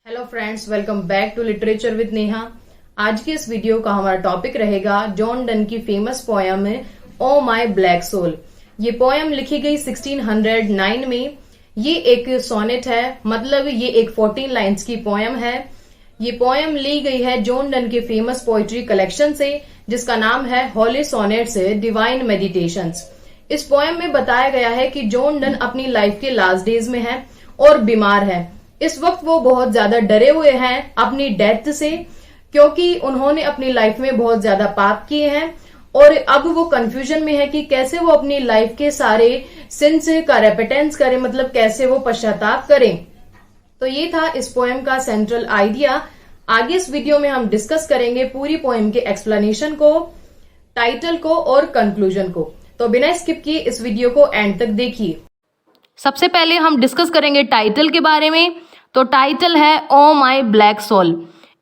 Hello friends, welcome back to literature with Neha. आज के इस वीडियो का हमारा टॉपिक रहेगा जॉन डन की famous poem O my black soul. ये पोयम लिखी गई 1609 में। ये एक सोनेट है, मतलब ये एक 14 लाइन्स की पोयम है। ये पोयम ली गई है जॉन डन के फेमस पोइट्री कलेक्शन से, जिसका नाम है होली सोनेट्स डिवाइन मेडिटेशंस। इस पोयम में बताया गया है कि जॉन डन अपनी लाइफ के लास्ट डेज में है और बीमार है। इस वक्त वो बहुत ज्यादा डरे हुए हैं अपनी डेथ से, क्योंकि उन्होंने अपनी लाइफ में बहुत ज्यादा पाप किए हैं और अब वो कंफ्यूजन में है कि कैसे वो अपनी लाइफ के सारे सिंस का रेपेटेंस करें, मतलब कैसे वो पश्चाताप करें। तो ये था इस पोएम का सेंट्रल आइडिया। आगे इस वीडियो में हम डिस्कस करेंगे पूरी पोएम के एक्सप्लेनेशन को, टाइटल को और कंक्लूजन को। तो बिना स्किप किए इस वीडियो को एंड तक देखिए। सबसे पहले हम डिस्कस करेंगे टाइटल के बारे में। तो टाइटल है ओ माय ब्लैक सोल।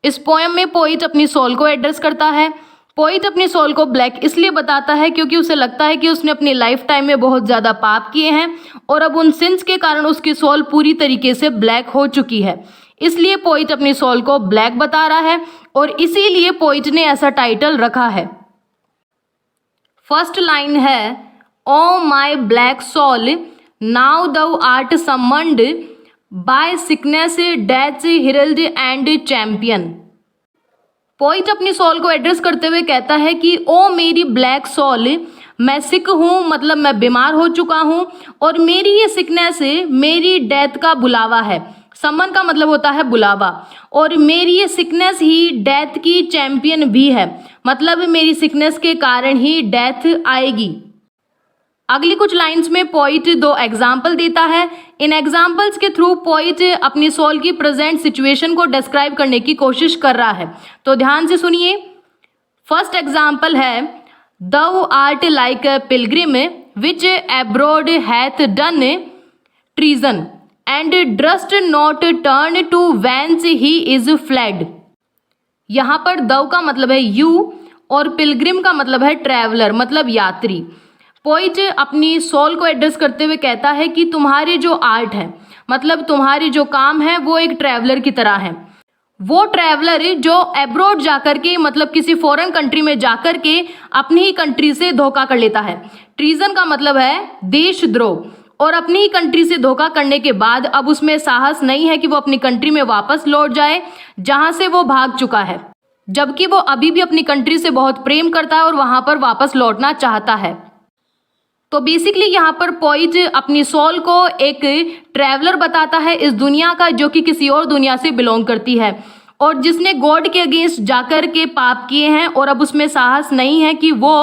इस पोएम में पोइट अपनी सोल को एड्रेस करता है। पोइट अपनी सोल को ब्लैक इसलिए बताता है क्योंकि उसे लगता है कि उसने अपनी लाइफ टाइम में बहुत ज़्यादा पाप किए हैं और अब उन सिंस के कारण उसकी सोल पूरी तरीके से ब्लैक हो चुकी है। इसलिए पोइट अपनी सोल को ब्लैक बता रहा है और इसीलिए पोइट ने ऐसा टाइटल रखा है। फर्स्ट लाइन है O my black soul, now thou art summoned by sickness, death, herald and champion। Poet अपनी सोल को एड्रेस करते हुए कहता है कि ओ मेरी ब्लैक सोल, मैं सिक हूँ, मतलब मैं बीमार हो चुका हूँ और मेरी ये सिकनेस मेरी डेथ का बुलावा है। समन का मतलब होता है बुलावा, और मेरी ये सिकनेस ही डेथ की चैंपियन भी है, मतलब मेरी सिकनेस के कारण ही डेथ आएगी। अगली कुछ लाइंस में पोइट दो एग्जाम्पल देता है। इन एग्जाम्पल्स के थ्रू पोइट अपनी सोल की प्रेजेंट सिचुएशन को डिस्क्राइब करने की कोशिश कर रहा है, तो ध्यान से सुनिए। फर्स्ट एग्जाम्पल है thou art like a pilgrim which abroad hath done treason and durst not turn to whence he is fled. यहाँ पर दौ का मतलब है यू और पिलग्रिम का मतलब है ट्रैवलर, मतलब यात्री। पोइट अपनी सोल को एड्रेस करते हुए कहता है कि तुम्हारी जो आर्ट है, मतलब तुम्हारी जो काम है, वो एक ट्रैवलर की तरह है। वो ट्रैवलर जो एब्रोड जाकर के, मतलब किसी फॉरेन कंट्री में जाकर के अपनी ही कंट्री से धोखा कर लेता है। ट्रीजन का मतलब है देशद्रोह, और अपनी ही कंट्री से धोखा करने के बाद अब उसमें साहस नहीं है कि वो अपनी कंट्री में वापस लौट जाए जहां से वो भाग चुका है, जबकि वो अभी भी अपनी कंट्री से बहुत प्रेम करता है और वहां पर वापस लौटना चाहता है। तो बेसिकली यहाँ पर पोइट अपनी सोल को एक ट्रैवलर बताता है इस दुनिया का, जो कि किसी और दुनिया से बिलोंग करती है और जिसने गॉड के अगेंस्ट जाकर के पाप किए हैं और अब उसमें साहस नहीं है कि वो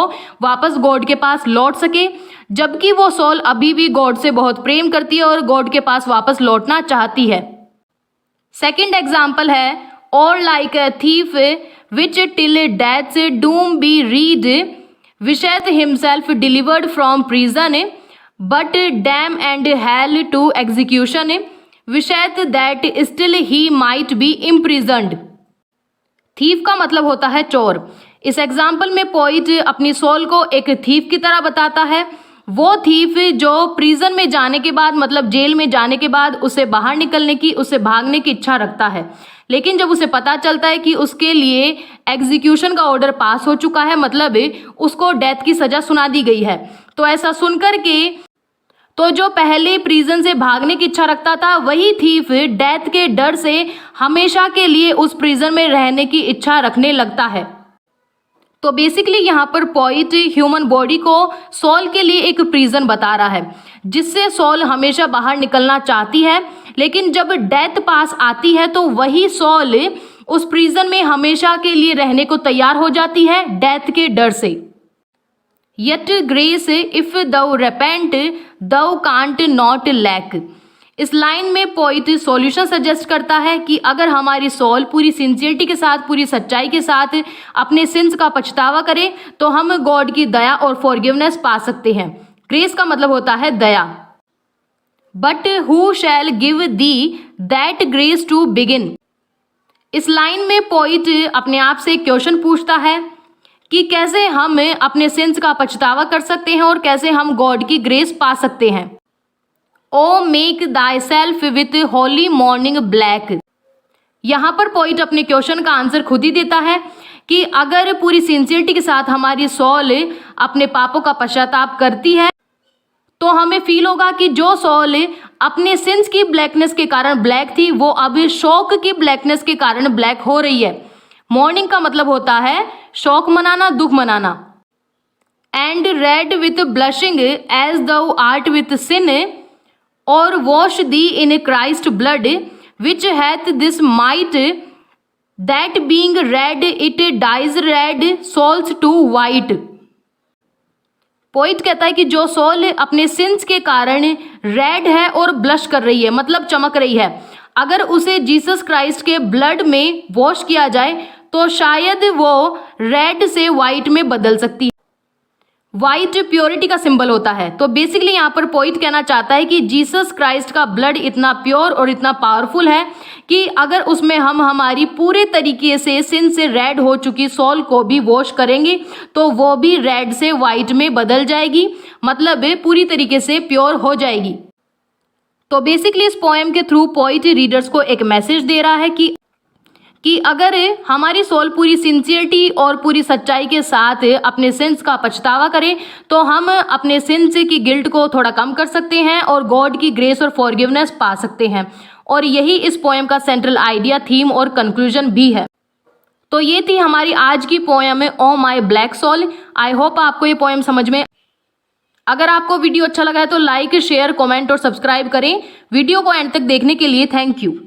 वापस गॉड के पास लौट सके, जबकि वो सोल अभी भी गॉड से बहुत प्रेम करती है और गॉड के पास वापस लौटना चाहती है। सेकेंड एग्जाम्पल है or like a thief which till death doom be read wisheth himself delivered from prison, but damn and hell to execution, wisheth that still he might be imprisoned। Thief का मतलब होता है चोर। इस example में poet अपनी soul को एक थीफ की तरह बताता है। वो थीफ जो प्रिजन में जाने के बाद, मतलब जेल में जाने के बाद उसे बाहर निकलने की, उसे भागने की इच्छा रखता है, लेकिन जब उसे पता चलता है कि उसके लिए एग्जीक्यूशन का ऑर्डर पास हो चुका है, मतलब उसको डेथ की सजा सुना दी गई है, तो ऐसा सुनकर के तो जो पहले प्रिजन से भागने की इच्छा रखता था, वही थीफ डेथ के डर से हमेशा के लिए उस प्रिजन में रहने की इच्छा रखने लगता है। तो बेसिकली यहाँ पर पोइट ह्यूमन बॉडी को सोल के लिए एक प्रिजन बता रहा है, जिससे सोल हमेशा बाहर निकलना चाहती है, लेकिन जब डेथ पास आती है तो वही सोल उस प्रिजन में हमेशा के लिए रहने को तैयार हो जाती है डेथ के डर से। येट ग्रेस इफ दौ रेपेंट दौ कांट नॉट लैक। इस लाइन में पोइट सॉल्यूशन सजेस्ट करता है कि अगर हमारी सोल पूरी सिंसियरिटी के साथ, पूरी सच्चाई के साथ अपने सिंस का पछतावा करे तो हम गॉड की दया और फॉरगिवनेस पा सकते हैं। ग्रेस का मतलब होता है दया। But who shall give thee that grace to begin. इस लाइन में पोइट अपने आप से क्वेश्चन पूछता है कि कैसे हम अपने सिंस का पछतावा कर सकते हैं और कैसे हम गॉड की ग्रेस पा सकते हैं। O make thyself with holy mourning black. यहाँ पर पोइट अपने क्वेश्चन का आंसर खुद ही देता है कि अगर पूरी सिंसियरिटी के साथ हमारी सोल अपने पापों का पश्चाताप करती है तो हमें फील होगा कि जो सोल अपने सिंस की ब्लैकनेस के कारण ब्लैक थी वो अब शोक की ब्लैकनेस के कारण ब्लैक हो रही है। मॉर्निंग का मतलब होता है शोक मनाना, दुख मनाना। And red with blushing as thou art with sin or wash thee in Christ blood which hath this might that being red it dyes red souls to white. Poet कहता है कि जो सोल अपने सिंस के कारण red है और blush कर रही है, मतलब चमक रही है, अगर उसे जीसस क्राइस्ट के ब्लड में वॉश किया जाए तो शायद वो रेड से वाइट में बदल सकती है। वाइट प्योरिटी का सिंबल होता है। तो बेसिकली यहाँ पर पोइट कहना चाहता है कि जीसस क्राइस्ट का ब्लड इतना प्योर और इतना पावरफुल है कि अगर उसमें हम हमारी पूरे तरीके से सिन से रेड हो चुकी सोल को भी वॉश करेंगे तो वो भी रेड से वाइट में बदल जाएगी, मतलब पूरी तरीके से प्योर हो जाएगी। तो बेसिकली इस पोएम के थ्रू पोइट रीडर्स को एक मैसेज दे रहा है कि अगर हमारी सोल पूरी सिंसियरिटी और पूरी सच्चाई के साथ अपने सिंस का पछतावा करें तो हम अपने सिंस की गिल्ट को थोड़ा कम कर सकते हैं और गॉड की ग्रेस और फॉरगिवनेस पा सकते हैं। और यही इस पोएम का सेंट्रल आइडिया, थीम और कंक्लूजन भी है। तो ये थी हमारी आज की poem O my black soul. I hope आपको ये पोएम समझ में। अगर आपको वीडियो अच्छा लगा है तो लाइक, शेयर, कमेंट और सब्सक्राइब करें। वीडियो को एंड तक देखने के लिए थैंक यू।